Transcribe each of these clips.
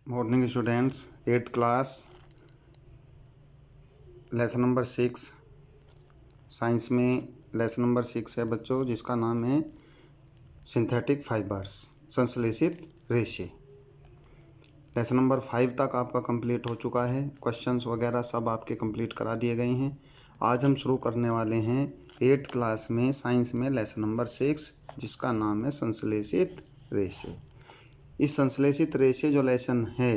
Morning students, 8th class, lesson number 6 science में lesson number 6 है बच्चों, जिसका नाम है सिंथेटिक फाइबर्स, संश्लेषित रेशे। लेसन नंबर 5 तक आपका कंप्लीट हो चुका है। क्वेश्चंस वगैरह सब आपके कंप्लीट करा दिए गए हैं। आज हम शुरू करने वाले हैं 8th क्लास में साइंस में लेसन नंबर 6, जिसका नाम है संश्लेषित रेशे। इस संश्लेषित रेशे जो लेसन है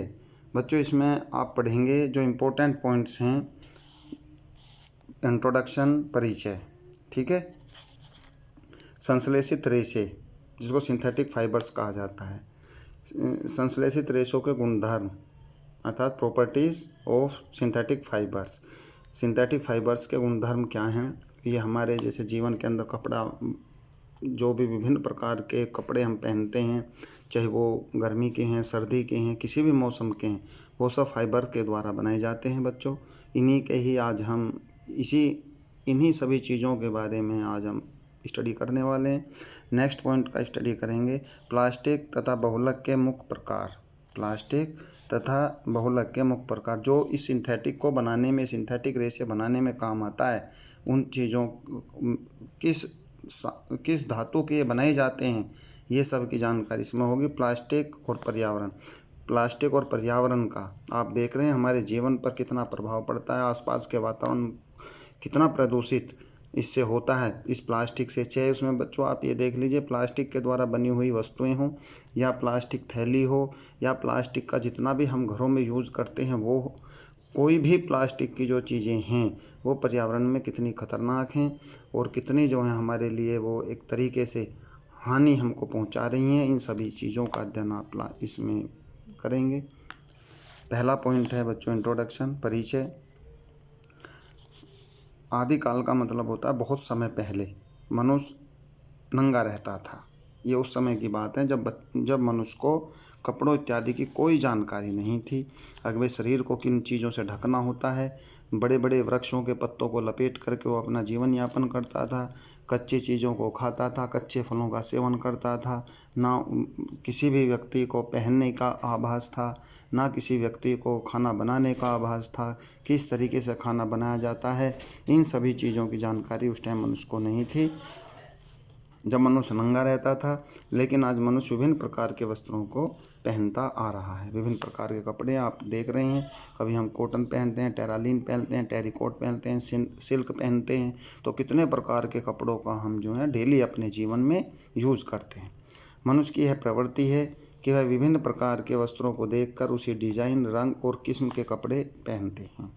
बच्चों, इसमें आप पढ़ेंगे जो इम्पोर्टेंट पॉइंट्स हैं। इंट्रोडक्शन, परिचय, ठीक है। संश्लेषित रेशे, जिसको सिंथेटिक फाइबर्स कहा जाता है। संश्लेषित रेशों के गुणधर्म अर्थात properties of synthetic fibres. Synthetic fibres के गुणधर्म क्या हैं? ये हमारे जैसे जीवन के अंदर कपड़ा, जो भी विभिन्न प्रकार के कपड़े हम पहनते हैं, चाहे वो गर्मी के हैं, सर्दी के हैं, किसी भी मौसम के हैं, वो सब फाइबर के द्वारा बनाए जाते हैं बच्चों। इन्हीं के ही आज हम इन्हीं सभी चीज़ों के बारे में आज हम स्टडी करने वाले हैं। नेक्स्ट पॉइंट का स्टडी करेंगे, प्लास्टिक तथा बहुलक के मुख्य प्रकार। प्लास्टिक तथा बहुलक के मुख्य प्रकार जो इस सिंथेटिक को बनाने में, सिंथेटिक रेशे बनाने में काम आता है, उन चीज़ों किस धातु के बनाए जाते हैं, ये सब की जानकारी इसमें होगी। प्लास्टिक और पर्यावरण। प्लास्टिक और पर्यावरण का आप देख रहे हैं हमारे जीवन पर कितना प्रभाव पड़ता है। आसपास के वातावरण कितना प्रदूषित इससे होता है, इस प्लास्टिक से। चाहे उसमें बच्चों आप ये देख लीजिए, प्लास्टिक के द्वारा बनी हुई वस्तुएं हों, या प्लास्टिक थैली हो, या प्लास्टिक का जितना भी हम घरों में यूज़ करते हैं वो हो, कोई भी प्लास्टिक की जो चीज़ें हैं वो पर्यावरण में कितनी खतरनाक हैं और कितनी जो है हमारे लिए वो एक तरीके से हानि हमको पहुंचा रही हैं। इन सभी चीज़ों का अध्ययन आप इसमें करेंगे। पहला पॉइंट है बच्चों इंट्रोडक्शन, परिचय। आदिकाल का मतलब होता है बहुत समय पहले मनुष्य नंगा रहता था। ये उस समय की बात है जब मनुष्य को कपड़ों इत्यादि की कोई जानकारी नहीं थी। अगले शरीर को किन चीज़ों से ढकना होता है, बड़े बड़े वृक्षों के पत्तों को लपेट करके वो अपना जीवन यापन करता था। कच्ची चीज़ों को खाता था, कच्चे फलों का सेवन करता था। ना किसी भी व्यक्ति को पहनने का आभास था, ना किसी व्यक्ति को खाना बनाने का आभास था। किस तरीके से खाना बनाया जाता है, इन सभी चीज़ों की जानकारी उस टाइम मनुष्य को नहीं थी, जब मनुष्य नंगा रहता था। लेकिन आज मनुष्य विभिन्न प्रकार के वस्त्रों को पहनता आ रहा है। विभिन्न प्रकार के कपड़े आप देख रहे हैं। कभी हम कॉटन पहनते हैं, टेरालिन पहनते हैं, टेरिकोट पहनते हैं, सिल्क पहनते हैं। तो कितने प्रकार के कपड़ों का हम जो है डेली अपने जीवन में यूज़ करते हैं। मनुष्य की यह प्रवृत्ति है कि वह विभिन्न प्रकार के वस्त्रों को देखकर उसी डिज़ाइन, रंग और किस्म के कपड़े पहनते हैं।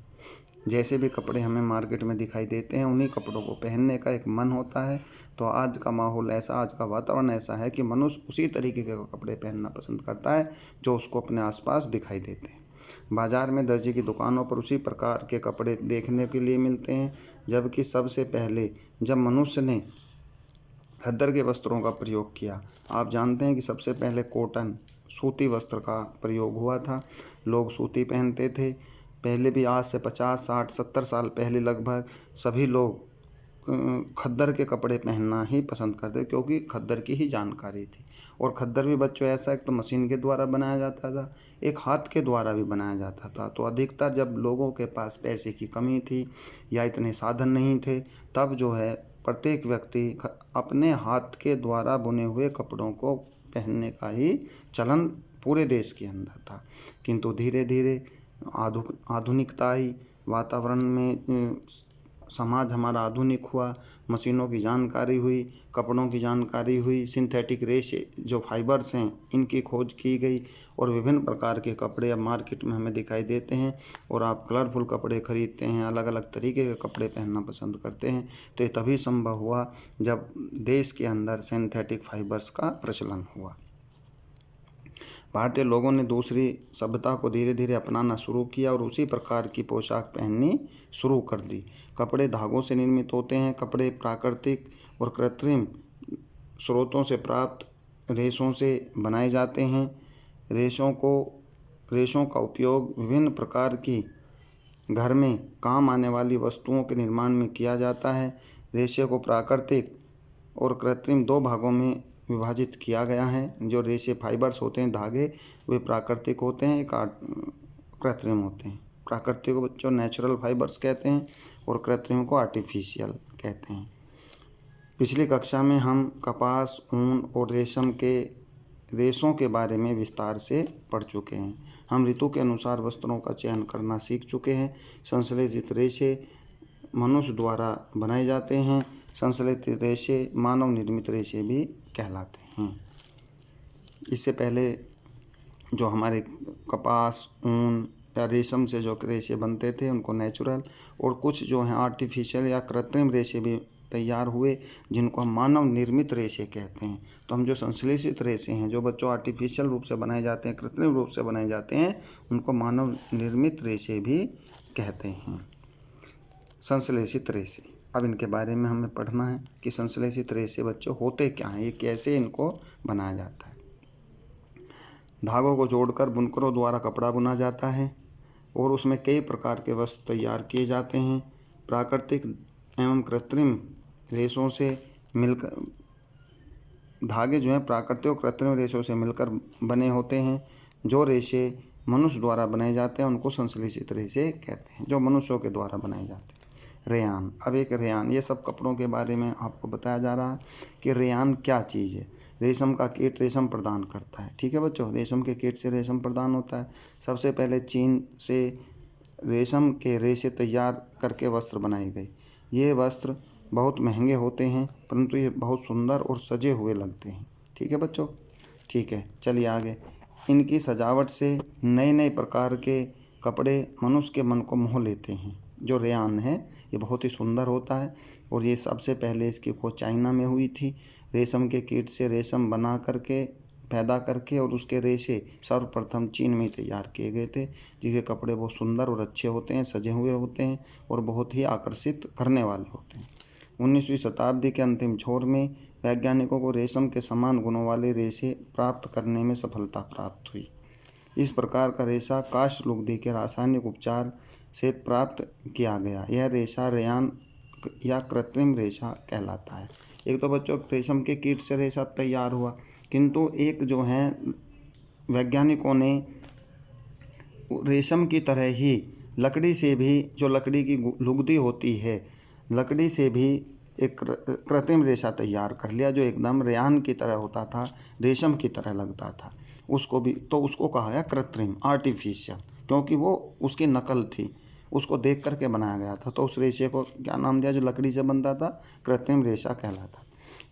जैसे भी कपड़े हमें मार्केट में दिखाई देते हैं, उन्हीं कपड़ों को पहनने का एक मन होता है। तो आज का माहौल ऐसा, आज का वातावरण ऐसा है कि मनुष्य उसी तरीके के कपड़े पहनना पसंद करता है जो उसको अपने आसपास दिखाई देते हैं। बाज़ार में दर्जी की दुकानों पर उसी प्रकार के कपड़े देखने के लिए मिलते हैं। जबकि सबसे पहले जब मनुष्य ने खद्दर के वस्त्रों का प्रयोग किया, आप जानते हैं कि सबसे पहले कॉटन, सूती वस्त्र का प्रयोग हुआ था। लोग सूती पहनते थे। पहले भी आज से 50, 60, 70 साल पहले लगभग सभी लोग खद्दर के कपड़े पहनना ही पसंद करते, क्योंकि खद्दर की ही जानकारी थी। और खद्दर भी बच्चों ऐसा एक तो मशीन के द्वारा बनाया जाता था, एक हाथ के द्वारा भी बनाया जाता था। तो अधिकतर जब लोगों के पास पैसे की कमी थी या इतने साधन नहीं थे, तब जो है प्रत्येक व्यक्ति अपने हाथ के द्वारा बुने हुए कपड़ों को पहनने का ही चलन पूरे देश के अंदर था। किंतु धीरे धीरे आधुनिकता ही, वातावरण में समाज हमारा आधुनिक हुआ, मशीनों की जानकारी हुई, कपड़ों की जानकारी हुई, सिंथेटिक रेशे जो फाइबर्स हैं इनकी खोज की गई और विभिन्न प्रकार के कपड़े अब मार्केट में हमें दिखाई देते हैं। और आप कलरफुल कपड़े खरीदते हैं, अलग अलग तरीके के कपड़े पहनना पसंद करते हैं। तो ये तभी संभव हुआ जब देश के अंदर सिंथेटिक फाइबर्स का प्रचलन हुआ। भारतीय लोगों ने दूसरी सभ्यता को धीरे धीरे अपनाना शुरू किया और उसी प्रकार की पोशाक पहननी शुरू कर दी। कपड़े धागों से निर्मित होते हैं। कपड़े प्राकृतिक और कृत्रिम स्रोतों से प्राप्त रेशों से बनाए जाते हैं। रेशों का उपयोग विभिन्न प्रकार की घर में काम आने वाली वस्तुओं के निर्माण में किया जाता है। रेशे को प्राकृतिक और कृत्रिम दो भागों में विभाजित किया गया है। जो रेशे फाइबर्स होते हैं, धागे, वे प्राकृतिक होते हैं, एक कृत्रिम होते हैं। प्राकृतिक को बच्चों नेचुरल फाइबर्स कहते हैं और कृत्रिम को आर्टिफिशियल कहते हैं। पिछली कक्षा में हम कपास, ऊन और रेशम के रेशों के बारे में विस्तार से पढ़ चुके हैं। हम ऋतु के अनुसार वस्त्रों का चयन करना सीख चुके हैं। संश्लेषित रेशे मनुष्य द्वारा बनाए जाते हैं। संश्लेषित रेशे मानव निर्मित रेशे भी कहलाते हैं। इससे पहले जो हमारे कपास, ऊन या रेशम से जो रेशे बनते थे उनको नेचुरल, और कुछ जो हैं आर्टिफिशियल या कृत्रिम रेशे भी तैयार हुए जिनको हम मानव निर्मित रेशे कहते हैं। तो हम जो संश्लेषित रेशे हैं, जो बच्चों आर्टिफिशियल रूप से बनाए जाते हैं, कृत्रिम रूप से बनाए जाते हैं, उनको मानव निर्मित रेशे भी कहते हैं। संश्लेषित रेशे, अब इनके बारे में हमें पढ़ना है कि संश्लेषित रेशे बच्चों होते क्या हैं, ये कैसे इनको बनाया जाता है। धागों को जोड़कर बुनकरों द्वारा कपड़ा बुना जाता है और उसमें कई प्रकार के वस्त्र तैयार किए जाते हैं। प्राकृतिक एवं कृत्रिम रेशों से मिलकर धागे जो हैं प्राकृतिक और कृत्रिम रेशों से मिलकर बने होते हैं। जो रेशे मनुष्य द्वारा बनाए जाते हैं उनको संश्लेषित रेशे कहते हैं, जो मनुष्यों के द्वारा बनाए जाते हैं। रेयान, अब एक रेयान, ये सब कपड़ों के बारे में आपको बताया जा रहा है कि रेयान क्या चीज़ है। रेशम का कीट रेशम प्रदान करता है। ठीक है बच्चों, रेशम के कीट से रेशम प्रदान होता है। सबसे पहले चीन से रेशम के रेशे तैयार करके वस्त्र बनाए गए। ये वस्त्र बहुत महंगे होते हैं, परंतु ये बहुत सुंदर और सजे हुए लगते हैं। ठीक है बच्चों, ठीक है, चलिए आगे। इनकी सजावट से नए नए प्रकार के कपड़े मनुष्य के मन को मोह लेते हैं। जो रेयान है ये बहुत ही सुंदर होता है और ये सबसे पहले इसकी खोज चाइना में हुई थी। रेशम के कीट से रेशम बना करके, पैदा करके, और उसके रेशे सर्वप्रथम चीन में तैयार किए गए थे, जिसके कपड़े बहुत सुंदर और अच्छे होते हैं, सजे हुए होते हैं और बहुत ही आकर्षित करने वाले होते हैं। 19वीं शताब्दी के अंतिम छोर में वैज्ञानिकों को रेशम के समान गुणों वाले रेशे प्राप्त करने में सफलता प्राप्त हुई। इस प्रकार का रेशा काष्ठलुगदी के रासायनिक उपचार से प्राप्त किया गया। यह रेशा रेयान या कृत्रिम रेशा कहलाता है। एक तो बच्चों रेशम के कीट से रेशा तैयार हुआ, किंतु एक जो है वैज्ञानिकों ने रेशम की तरह ही लकड़ी से भी, जो लकड़ी की लुगदी होती है, लकड़ी से भी एक कृत्रिम रेशा तैयार कर लिया जो एकदम रेयान की तरह होता था, रेशम की तरह लगता था। उसको भी तो उसको कहा गया कृत्रिम, आर्टिफिशियल, क्योंकि वो उसकी नकल थी, उसको देख करके बनाया गया था। तो उस रेशे को क्या नाम दिया जो लकड़ी से बनता था? कृत्रिम रेशा कहलाता।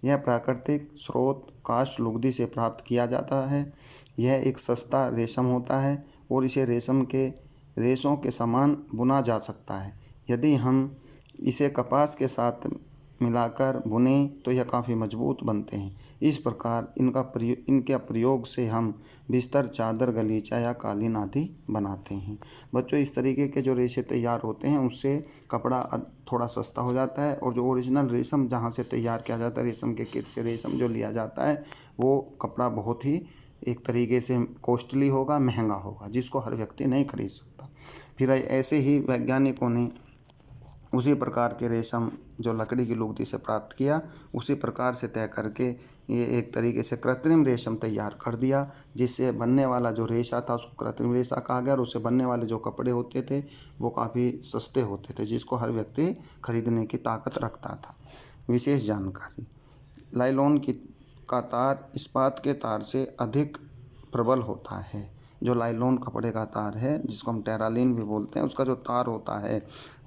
यह प्राकृतिक स्रोत काष्ठलुगदी से प्राप्त किया जाता है। यह एक सस्ता रेशम होता है और इसे रेशम के रेशों के समान बुना जा सकता है। यदि हम इसे कपास के साथ मिलाकर बुने तो यह काफ़ी मजबूत बनते हैं। इस प्रकार इनके प्रयोग से हम बिस्तर, चादर, गलीचा या कालीन आदि बनाते हैं। बच्चों इस तरीके के जो रेशे तैयार होते हैं उससे कपड़ा थोड़ा सस्ता हो जाता है और जो ओरिजिनल रेशम जहाँ से तैयार किया जाता है, रेशम के कीट से रेशम जो लिया जाता है, वो कपड़ा बहुत ही एक तरीके से कॉस्टली होगा, महंगा होगा, जिसको हर व्यक्ति नहीं खरीद सकता। फिर ऐसे ही वैज्ञानिकों ने उसी प्रकार के रेशम जो लकड़ी की लुगदी से प्राप्त किया, उसी प्रकार से तय करके ये एक तरीके से कृत्रिम रेशम तैयार कर दिया, जिससे बनने वाला जो रेशा था उसको कृत्रिम रेशा कहा गया और उससे बनने वाले जो कपड़े होते थे वो काफ़ी सस्ते होते थे, जिसको हर व्यक्ति खरीदने की ताकत रखता था। विशेष जानकारी, लाइलॉन का तार इस्पात के तार से अधिक प्रबल होता है। जो लाइलॉन कपड़े का तार है, जिसको हम टेरालिन भी बोलते हैं, उसका जो तार होता है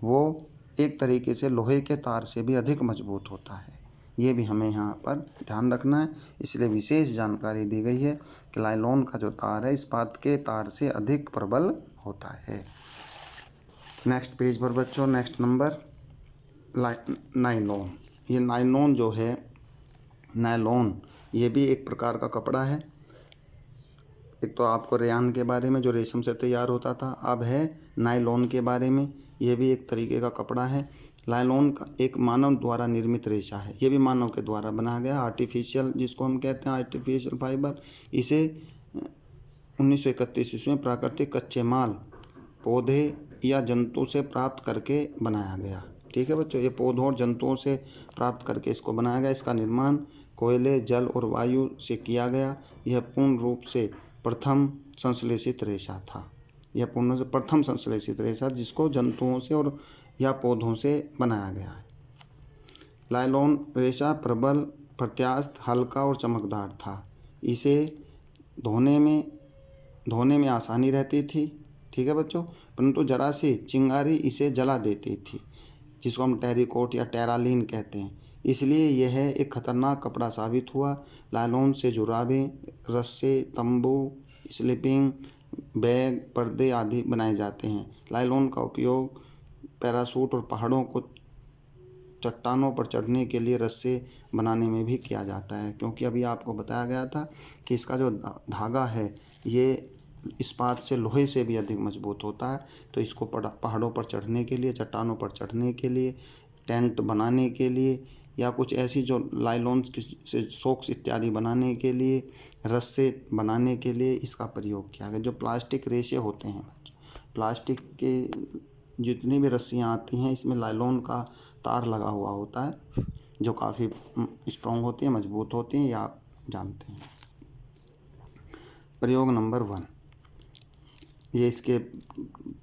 वो एक तरीके से लोहे के तार से भी अधिक मजबूत होता है। ये भी हमें यहाँ पर ध्यान रखना है, इसलिए विशेष जानकारी दी गई है कि लाइलॉन का जो तार है इस्पात के तार से अधिक प्रबल होता है। नेक्स्ट पेज पर बच्चों, नेक्स्ट नंबर नायलॉन। ये नायलॉन जो है, नायलॉन ये भी एक प्रकार का कपड़ा है। एक तो आपको रेयान के बारे में जो रेशम से तैयार होता था, अब है नायलॉन के बारे में। ये भी एक तरीके का कपड़ा है। नायलॉन का एक मानव द्वारा निर्मित रेशा है, ये भी मानव के द्वारा बनाया गया, आर्टिफिशियल जिसको हम कहते हैं आर्टिफिशियल फाइबर। इसे 1931 ईस्वी में प्राकृतिक कच्चे माल, पौधे या जंतु से प्राप्त करके बनाया गया। ठीक है बच्चों, ये पौधों और जंतुओं से प्राप्त करके इसको बनाया गया। इसका निर्माण कोयले, जल और वायु से किया गया। यह पूर्ण रूप से प्रथम संश्लेषित रेशा था। यह पूर्ण से प्रथम संश्लेषित रेशा जिसको जंतुओं से और या पौधों से बनाया गया है। लाइलॉन रेशा प्रबल, प्रत्यास्थ, हल्का और चमकदार था। इसे धोने में आसानी रहती थी, ठीक है बच्चों, परंतु जरा सी चिंगारी इसे जला देती थी, जिसको हम टेरिकोट या टेरालीन कहते हैं। इसलिए यह एक खतरनाक कपड़ा साबित हुआ। लाइलॉन से जुराबें, रस्से, तंबू, स्लीपिंग बैग, पर्दे आदि बनाए जाते हैं। लाइलॉन का उपयोग पैराशूट और पहाड़ों को चट्टानों पर चढ़ने के लिए रस्से बनाने में भी किया जाता है, क्योंकि अभी आपको बताया गया था कि इसका जो धागा है ये इस्पात से, लोहे से भी अधिक मजबूत होता है। तो इसको पहाड़ों पर चढ़ने के लिए, चट्टानों पर चढ़ने के लिए, टेंट बनाने के लिए या कुछ ऐसी जो लाइलॉन से सॉक्स इत्यादि बनाने के लिए, रस्से बनाने के लिए इसका प्रयोग किया गया। जो प्लास्टिक रेशे होते हैं, प्लास्टिक के जितनी भी रस्सियाँ आती हैं इसमें लाइलॉन का तार लगा हुआ होता है, जो काफ़ी स्ट्रॉन्ग होती है, मजबूत होती हैं, ये आप जानते हैं। प्रयोग नंबर 1, ये इसके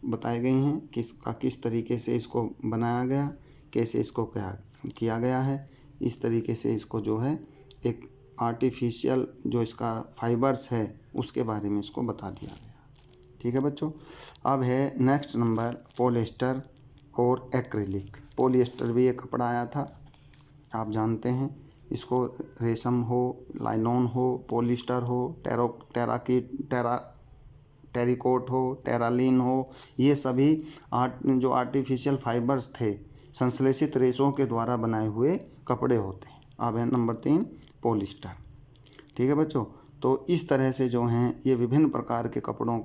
बताए गए हैं किस तरीके से इसको बनाया गया, कैसे इसको क्या किया गया है। इस तरीके से इसको जो है एक आर्टिफिशियल जो इसका फाइबर्स है उसके बारे में इसको बता दिया गया, ठीक है बच्चों। अब है नेक्स्ट नंबर पॉलिएस्टर और एक्रिलिक। पॉलिएस्टर भी एक कपड़ा आया था, आप जानते हैं। इसको रेशम हो, लाइलॉन हो, पॉलिएस्टर हो, टेरिकोट हो, टेरालीन हो, ये सभी जो आर्टिफिशियल फाइबर्स थे, संश्लेषित रेशों के द्वारा बनाए हुए कपड़े होते हैं। अब है नंबर 3 पॉलिएस्टर, ठीक है बच्चों। तो इस तरह से जो हैं ये विभिन्न प्रकार के कपड़ों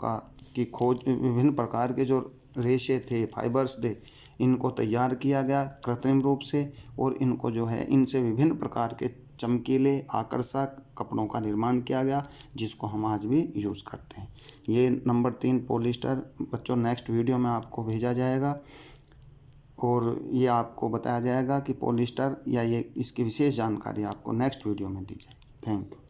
की खोज, विभिन्न प्रकार के जो रेशे थे, फाइबर्स थे, इनको तैयार किया गया कृत्रिम रूप से, और इनको जो है इनसे विभिन्न प्रकार के चमकीले आकर्षक कपड़ों का निर्माण किया गया, जिसको हम आज भी यूज़ करते हैं। ये नंबर 3 पॉलिएस्टर बच्चों नेक्स्ट वीडियो में आपको भेजा जाएगा, और ये आपको बताया जाएगा कि पॉलिएस्टर या ये इसकी विशेष जानकारी आपको नेक्स्ट वीडियो में दी जाएगी। Thank you.